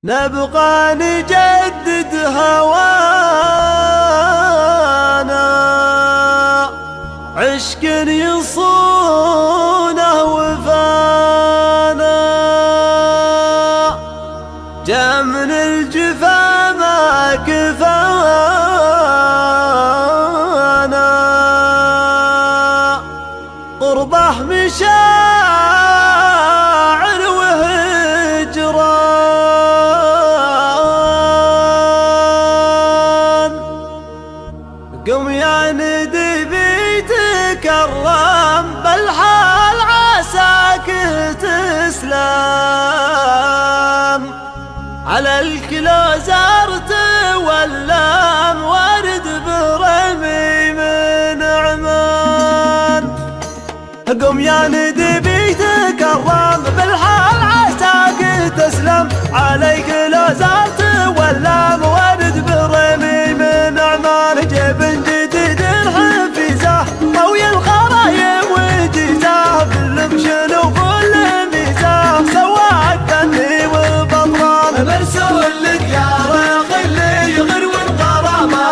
نبقى نجدد هوانا، عشق يصونه وفانا، جا من الجفا ما كفانا، قربه مشاعر وهجران. قم يا ندي بيتكرم بالحال عساك تسلم، على الكلو زرت واللام ورد برمي من عمان. قم يا ندي بيتكرم بالحال عساك تسلم، على الكلو زرت واللام ورد برمي من عمان. جيب جديد حفيزه طوي الخرايم وجيزه بالمشن وكل ميزه، سوى الثني وبطران مرسول لك يا ريخ اللي يغروي الغرامه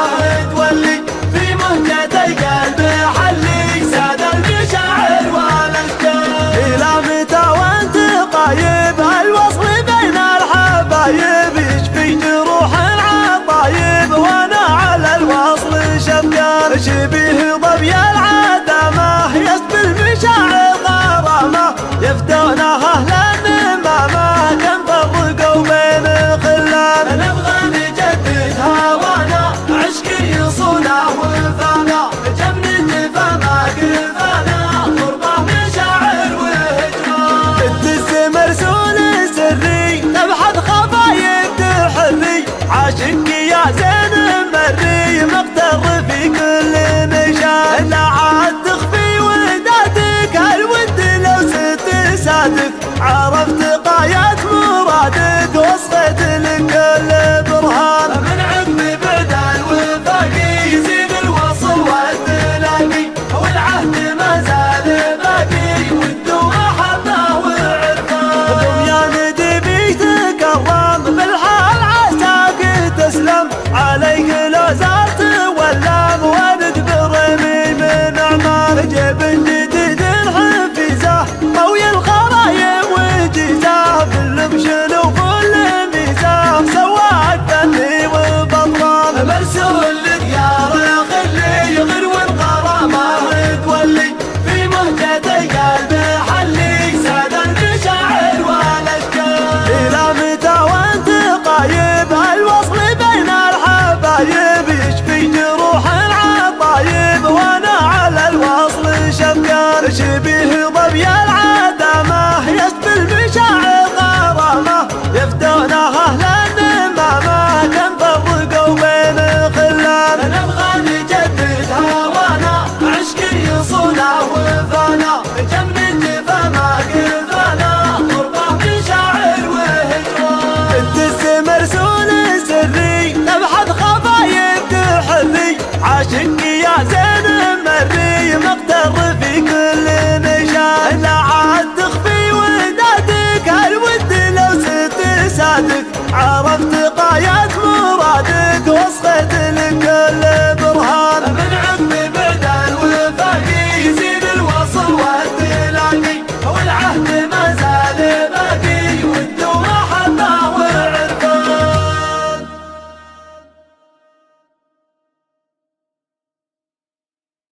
تولي في مهجة القلب حلي ساد المشاعر والاشجار. الى متى وانت غايب الوصل بين الحبايب يشفي جروح العطايب، وانا على الوصل شبكان شبيه ضبي العدمه يسبي المشاعر غرامه، يفتونها اهل النمامه كم فرقوا بين خلان. نبغى نجدد هوانا عشق يصونه وفانا، جبن الجفا ما كفانا، قربه مشاعر وهجران. الدس مرسول سري تبحث خفايف تحري، عاشق يا زين مري مقتر في كل نشان. لا عاد تخفي ودادك الود لو ست سادك، عرفت غاية مرادك وصفت لكل برهان. من عقب بعد الوفاق يزيد الوصل والتلاقي، والعهد ما زال باقي وده وحبه وعرفان. قم يا ندي بيتكرم بالحال عساك تسلم، عليك لو زرت واللام ورد برمي من عمان. جيب جديد حفيزه طوي الخرايم وجيزه بالمشن وكل ميزه، سوى الثني وبطران مرسول لك يا ريخ اللي يغروي الغرامه تولي في مهجة القلب حلي ساد المشاعر والاشجار. الى متى وانت غايب الوصل بين الحبايب يشفي جروح العطايب، وانا على الوصل شبكان شبيه ضبي العدمه يسبي المشاعر غرامه، يفتونها اهل النمامه كم فرقوا بين خلان. نبغى نجدد هوانا عشق يصونه وفانا، جبن الجفا ما كفانا، قربه مشاعر وهجران. الدس مرسول سري تبحث خفايف تحري، عاشق يا زين مري مقتر في كل نشان. لا عاد تخفي ودادك الود لو ست سادك، عرفت